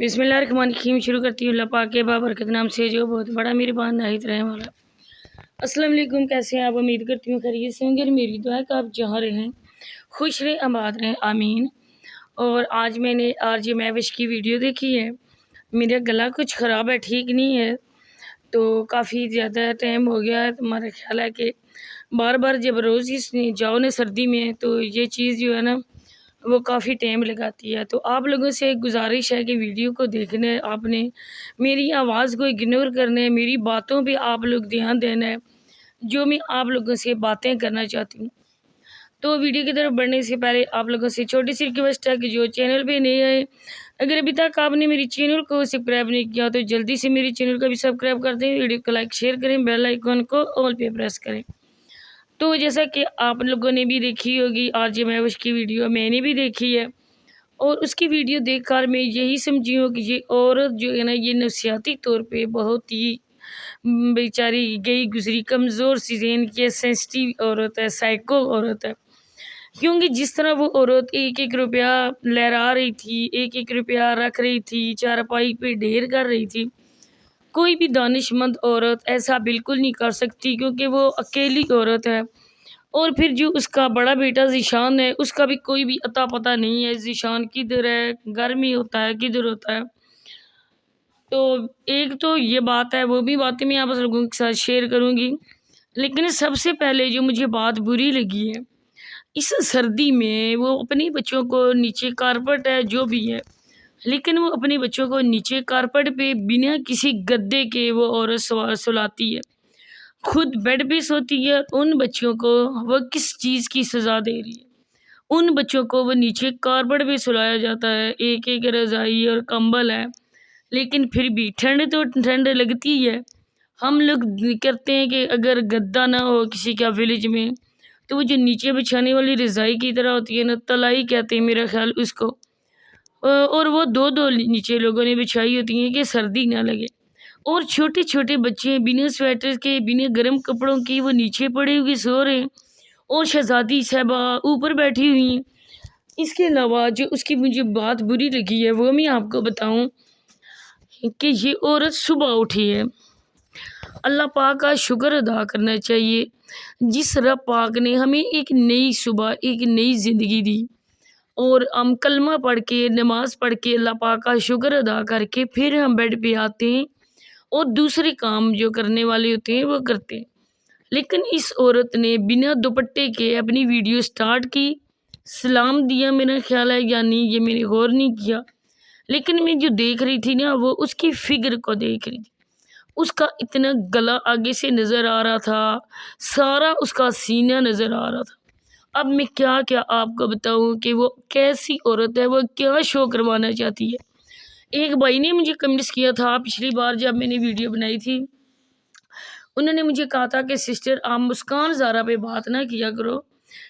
बिस्मिल्लाहिर्रहमानिर्रहीम। शुरू करती हूँ अल्लाह पाक के बाबरकत नाम से जो बहुत बड़ा मेहरबान नाहित रहने वाला। अस्सलाम वालेकुम, कैसे हैं आप? उम्मीद करती हूँ खैरियत से होंगे। मेरी दुआ है कि आप जहाँ रहें खुश रहें, आबाद रहें, आमीन। और आज मैंने आरजे महविश की वीडियो देखी है। मेरा गला कुछ ख़राब है, ठीक नहीं है, तो काफ़ी ज़्यादा टाइम हो गया है। तो हमारा ख्याल है कि बार बार जब रोज़ ही जाओ ना सर्दी में, तो ये चीज़ जो है ना वो काफ़ी टाइम लगाती है। तो आप लोगों से एक गुजारिश है कि वीडियो को देखना है आपने, मेरी आवाज़ को इग्नोर करना है, मेरी बातों पे आप लोग ध्यान देना है, जो मैं आप लोगों से बातें करना चाहती हूँ। तो वीडियो की तरफ बढ़ने से पहले आप लोगों से छोटी सी रिक्वेस्ट है कि जो चैनल पे नए आए, अगर अभी तक आपने मेरी चैनल को सब्सक्राइब नहीं किया तो जल्दी से मेरे चैनल को भी सब्सक्राइब कर दें, वीडियो को लाइक शेयर करें, बेल आइकन को ऑल पे प्रेस करें। तो जैसा कि आप लोगों ने भी देखी होगी आरजे महविश की वीडियो, मैंने भी देखी है, और उसकी वीडियो देखकर मैं यही समझी हूँ कि ये औरत जो है ना, ये नफसियाती तौर पे बहुत ही बेचारी गई गुजरी, कमज़ोर सी ज़हन की सेंसिटिव औरत है, साइको औरत है। क्योंकि जिस तरह वो औरत एक एक रुपया लहरा रही थी, एक एक रुपया रख रही थी, चारपाई पे ढेर कर रही थी, कोई भी दानिशमंद औरत ऐसा बिल्कुल नहीं कर सकती, क्योंकि वो अकेली औरत है। और फिर जो उसका बड़ा बेटा ज़ीशान है, उसका भी कोई भी अता पता नहीं है, ज़ीशान किधर है, घर में होता है, किधर होता है। तो एक तो ये बात है, वो भी बातें मैं आप लोगों के साथ शेयर करूँगी। लेकिन सबसे पहले जो मुझे बात बुरी लगी है, इस सर्दी में वो अपने बच्चों को नीचे कारपेट है जो भी है, लेकिन वो अपने बच्चों को नीचे कारपेट पे बिना किसी गद्दे के वो औरत सुलाती है, खुद बेड पे सोती है। उन बच्चों को वो किस चीज़ की सज़ा दे रही है? उन बच्चों को वो नीचे कारपेट पे सुलाया जाता है, एक एक रज़ाई और कंबल है, लेकिन फिर भी ठंड तो ठंड लगती है। हम लोग करते हैं कि अगर गद्दा ना हो किसी का विलेज में, तो वो जो नीचे बिछाने वाली रज़ाई की तरह होती है ना, तलाई कहते हैं मेरा ख्याल उसको, और वो दो दो नीचे लोगों ने बिछाई होती हैं कि सर्दी ना लगे। और छोटे छोटे बच्चे बिना स्वेटर के, बिना गर्म कपड़ों के वो नीचे पड़े हुए सो रहे हैं, और शहजादी साहबा ऊपर बैठी हुई हैं। इसके अलावा जो उसकी मुझे बात बुरी लगी है वो मैं आपको बताऊं कि ये औरत सुबह उठी है। अल्लाह पाक का शुक्र अदा करना चाहिए, जिस रब पाक ने हमें एक नई सुबह, एक नई ज़िंदगी दी, और हम कलमा पढ़ के, नमाज़ पढ़ के, अल्लाह पाक का शुक्र अदा करके फिर हम बेड पे आते हैं और दूसरे काम जो करने वाले होते हैं वो करते हैं। लेकिन इस औरत ने बिना दुपट्टे के अपनी वीडियो स्टार्ट की, सलाम दिया, मेरा ख्याल है या नहीं ये मैंने गौर नहीं किया, लेकिन मैं जो देख रही थी ना, वो उसकी फिगर को देख रही थी। उसका इतना गला आगे से नज़र आ रहा था, सारा उसका सीना नज़र आ रहा था। अब मैं क्या क्या आपको बताऊं कि वो कैसी औरत है, वो क्या शो करवाना चाहती है। एक भाई ने मुझे कमेंट्स किया था पिछली बार जब मैंने वीडियो बनाई थी, उन्होंने मुझे कहा था कि सिस्टर आप मुस्कान ज़ारा पे बात ना किया करो,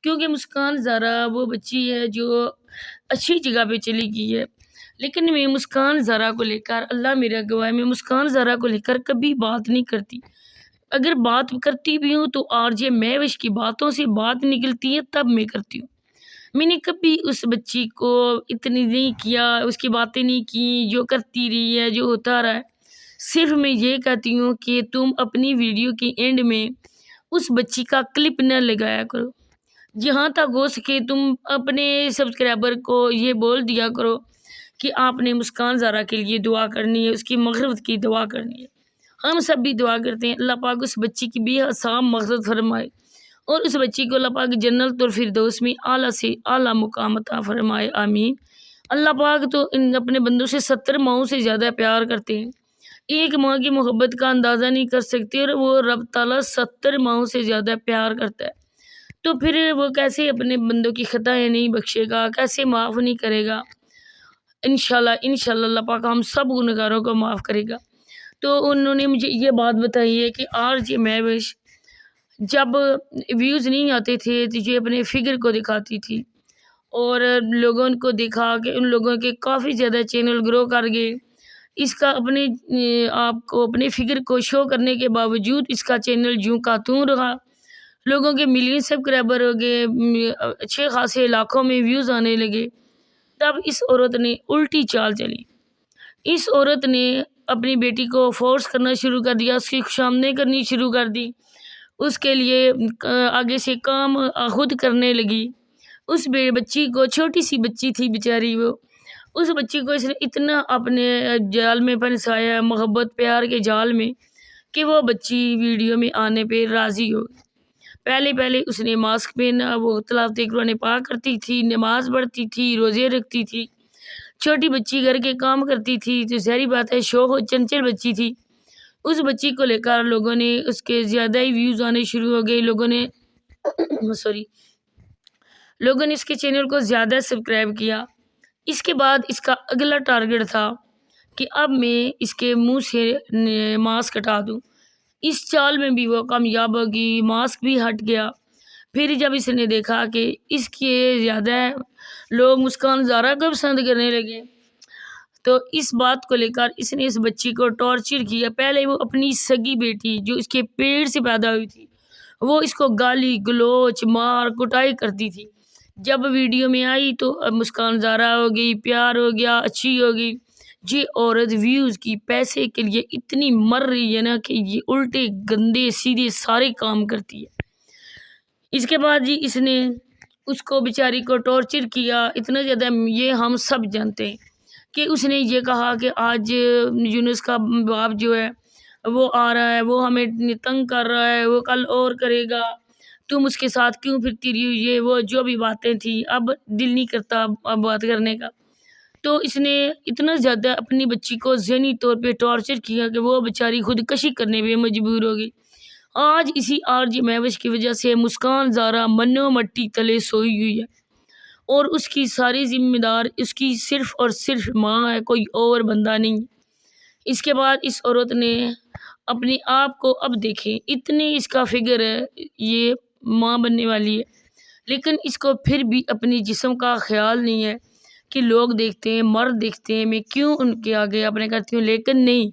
क्योंकि मुस्कान ज़ारा वो बच्ची है जो अच्छी जगह पे चली गई है। लेकिन मैं मुस्कान ज़ारा को लेकर, अल्लाह मेरा गवाह है, मैं मुस्कान ज़ारा को लेकर कभी बात नहीं करती। अगर बात करती भी हूँ तो आरजे महविश की बातों से बात निकलती है तब मैं करती हूँ। मैंने कभी उस बच्ची को इतनी नहीं किया, उसकी बातें नहीं की, जो करती रही है, जो होता रहा है। सिर्फ मैं ये कहती हूँ कि तुम अपनी वीडियो के एंड में उस बच्ची का क्लिप न लगाया करो। जहाँ तक हो सके तुम अपने सब्सक्राइबर को ये बोल दिया करो कि आपने मुस्कान ज़ारा के लिए दुआ करनी है, उसकी मग़फ़िरत की दुआ करनी है। हम सब भी दुआ करते हैं, अल्लाह पाक उस बच्ची की बेहसाब मग़फ़िरत फरमाए, और उस बच्ची को अल्लाह पाक जन्नत और फिरदौस में आला से आला मुकाम अता फरमाए, आमीन। अल्लाह पाक तो इन अपने बंदों से 70 माओं से ज़्यादा प्यार करते हैं। एक माँ की मोहब्बत का अंदाज़ा नहीं कर सकते, और वो रब ताला 70 माओं से ज़्यादा प्यार करता है। तो फिर वो कैसे अपने बंदों की खताएं नहीं बख्शेगा, कैसे माफ़ नहीं करेगा? इंशाल्लाह इंशाल्लाह अल्लाह पाक हम सब गुनहगारों को माफ़ करेगा। तो उन्होंने मुझे ये बात बताई है कि आरजे महविश जब व्यूज़ नहीं आते थे तो ये अपने फिगर को दिखाती थी, और लोगों को दिखा के उन लोगों के काफ़ी ज़्यादा चैनल ग्रो कर गए। इसका अपने आपको अपने फिगर को शो करने के बावजूद इसका चैनल यूं का त्यों रहा। लोगों के मिलियन सब्सक्राइबर हो गए, अच्छे खासे लाखों में व्यूज़ आने लगे। तब इस औरत ने उल्टी चाल चली। اس عورت نے اپنی بیٹی کو فورس کرنا شروع کر دیا، اس کی خوشامدیں کرنی شروع کر دی، اس کے لیے آگے سے کام خود کرنے لگی۔ اس بچی کو، چھوٹی سی بچی تھی بیچاری وہ، اس بچی کو اس نے اتنا اپنے جال میں پھنسایا، محبت پیار کے جال میں، کہ وہ بچی ویڈیو میں آنے پہ راضی ہو گئی۔ پہلے اس نے ماسک پہنا، وہ تلاوت قرآن پاک کرتی تھی، نماز پڑھتی تھی، روزے رکھتی تھی، چھوٹی بچی گھر کے کام کرتی تھی، تو ظاہری بات ہے شوق و چنچل بچی تھی۔ اس بچی کو لے کر لوگوں نے، اس کے زیادہ ہی ویوز آنے شروع ہو گئے، لوگوں نے اس کے چینل کو زیادہ سبسکرائب کیا۔ اس کے بعد اس کا اگلا ٹارگٹ تھا کہ اب میں اس کے منہ سے ماسک ہٹا دوں۔ اس چال میں بھی وہ کامیاب ہوگی، ماسک بھی ہٹ گیا۔ پھر جب اس نے دیکھا کہ اس کے زیادہ لوگ مسکان زارا کو پسند کرنے لگے، تو اس بات کو لے کر اس نے اس بچی کو ٹارچر کیا۔ پہلے وہ اپنی سگی بیٹی جو اس کے پیٹ سے پیدا ہوئی تھی، وہ اس کو گالی گلوچ مار کٹائی کرتی تھی۔ جب ویڈیو میں آئی تو مسکان زارا ہو گئی، پیار ہو گیا، اچھی ہو گئی۔ یہ عورت ویوز کی پیسے کے لیے اتنی مر رہی ہے نا کہ یہ الٹے گندے سیدھے سارے کام کرتی ہے۔ اس کے بعد جی اس نے اس کو بیچاری کو ٹارچر کیا اتنا زیادہ، یہ ہم سب جانتے ہیں کہ اس نے یہ کہا کہ آج یونس کا باپ جو ہے وہ آ رہا ہے، وہ ہمیں تنگ کر رہا ہے، وہ کل اور کرے گا، تم اس کے ساتھ کیوں پھرتی رہی ہو، یہ وہ جو بھی باتیں تھیں، اب دل نہیں کرتا اب بات کرنے کا۔ تو اس نے اتنا زیادہ اپنی بچی کو ذہنی طور پہ ٹارچر کیا کہ وہ بیچاری خودکشی کرنے پہ مجبور ہو گئی۔ آج اسی RJ مہوش کی وجہ سے مسکان زارا منو مٹی تلے سوئی ہوئی ہے، اور اس کی ساری ذمہ دار اس کی صرف اور صرف ماں ہے، کوئی اور بندہ نہیں۔ اس کے بعد اس عورت نے اپنے آپ کو، اب دیکھیں اتنی اس کا فگر ہے، یہ ماں بننے والی ہے، لیکن اس کو پھر بھی اپنی جسم کا خیال نہیں ہے کہ لوگ دیکھتے ہیں، مرد دیکھتے ہیں، میں کیوں ان کے آگے اپنے کرتی ہوں۔ لیکن نہیں،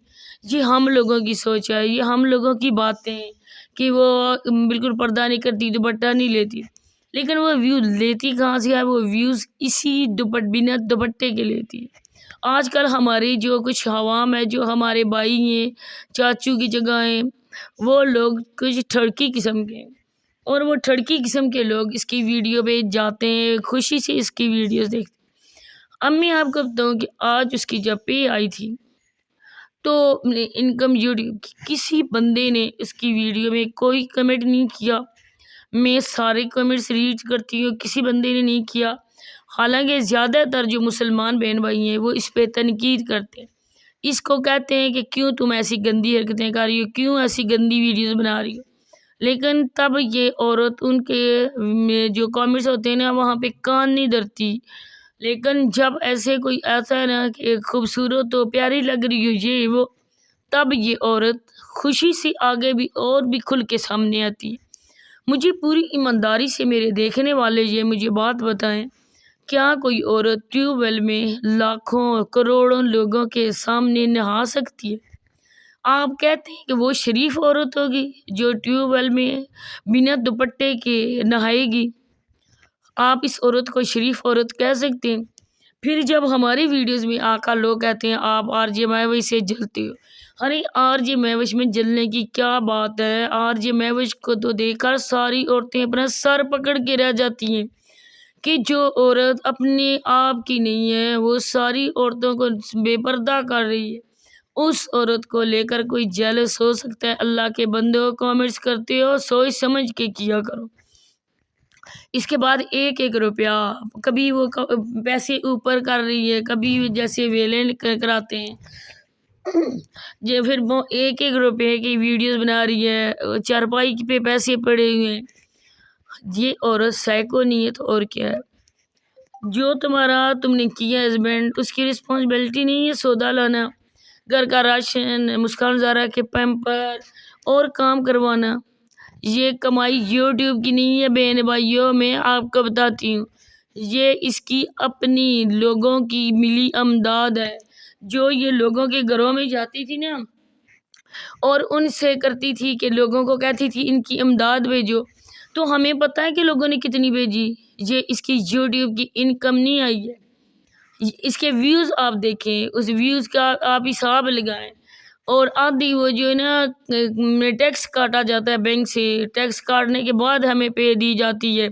یہ ہم لوگوں کی سوچ ہے، یہ ہم لوگوں کی باتیں ہیں کہ وہ بالکل پردہ نہیں کرتی، دوپٹہ نہیں لیتی، لیکن وہ ویوز لیتی کہاں سے ہے؟ وہ ویوز اسی بنا دوپٹے کے لیتی ہے۔ آج کل ہماری جو کچھ عوام ہے، جو ہمارے بھائی ہیں، چاچو کی جگہ ہیں، وہ لوگ کچھ ٹھڑکی قسم کے ہیں، اور وہ ٹھڑکی قسم کے لوگ اس کی ویڈیو پہ جاتے ہیں، خوشی سے اس کی ویڈیوز دیکھتے ہیں۔ اب میں آپ کو بتاؤں کہ آج اس کی جب پے آئی تھی تو انکم یوٹیوب کی، کسی بندے نے اس کی ویڈیو میں کوئی کمنٹ نہیں کیا۔ میں سارے کمنٹس ریڈ کرتی ہوں، کسی بندے نے نہیں کیا، حالانکہ زیادہ تر جو مسلمان بہن بھائی ہیں وہ اس پہ تنقید کرتے ہیں، اس کو کہتے ہیں کہ کیوں تم ایسی گندی حرکتیں کر رہی ہو، کیوں ایسی گندی ویڈیوز بنا رہی ہو۔ لیکن تب یہ عورت ان کے جو کامنٹس ہوتے ہیں نا وہاں پہ کان نہیں دھرتی، لیکن جب ایسے کوئی ایسا ہے نا کہ خوبصورت ہو، پیاری لگ رہی ہو، یہ وہ، تب یہ عورت خوشی سے آگے بھی اور بھی کھل کے سامنے آتی ہے۔ مجھے پوری ایمانداری سے میرے دیکھنے والے یہ مجھے بات بتائیں، کیا کوئی عورت ٹیوب ویل میں لاکھوں کروڑوں لوگوں کے سامنے نہا سکتی ہے؟ آپ کہتے ہیں کہ وہ شریف عورت ہوگی جو ٹیوب ویل میں بنا دوپٹے کے نہائے گی؟ آپ اس عورت کو شریف عورت کہہ سکتے ہیں؟ پھر جب ہماری ویڈیوز میں آ کر لوگ کہتے ہیں آپ RJ مہوش سے جلتے ہو، ارے RJ مہوش میں جلنے کی کیا بات ہے؟ RJ مہوش کو تو دیکھ کر ساری عورتیں اپنا سر پکڑ کے رہ جاتی ہیں کہ جو عورت اپنے آپ کی نہیں ہے وہ ساری عورتوں کو بے پردہ کر رہی ہے۔ اس عورت کو لے کر کوئی جیلس ہو سکتا ہے؟ اللہ کے بندوں، کامنٹس کرتے ہو سوچ سمجھ کے کیا کرو۔ اس کے بعد ایک روپیہ، کبھی وہ پیسے اوپر کر رہی ہے، کبھی جیسے ویلے کراتے ہیں، پھر وہ ایک روپے کی ویڈیوز بنا رہی ہے، چارپائی پہ پیسے پڑے ہوئے ہیں۔ یہ عورت سائیکو نہیں ہے تو اور کیا ہے؟ جو تم نے کیا ہسبینڈ، اس کی رسپانسبلٹی نہیں ہے سودا لانا، گھر کا راشن، مسکان زارا کے پیمپر اور کام کروانا؟ یہ کمائی یوٹیوب کی نہیں ہے بہن بھائیوں، میں آپ کو بتاتی ہوں، یہ اس کی اپنی لوگوں کی ملی امداد ہے، جو یہ لوگوں کے گھروں میں جاتی تھی نا اور ان سے کرتی تھی کہ لوگوں کو کہتی تھی ان کی امداد بھیجو، تو ہمیں پتہ ہے کہ لوگوں نے کتنی بھیجی۔ یہ اس کی یوٹیوب کی انکم نہیں آئی ہے، اس کے ویوز آپ دیکھیں، اس ویوز کا آپ حساب لگائیں، اور آدھی وہ جو ہے نا ٹیکس کاٹا جاتا ہے بینک سے، ٹیکس کاٹنے کے بعد ہمیں پے دی جاتی ہے،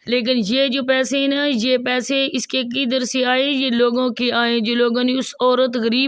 لیکن یہ جو پیسے ہیں نا، یہ پیسے اس کے کدھر سے آئے؟ یہ لوگوں کے آئے، جو لوگوں نے اس عورت غریب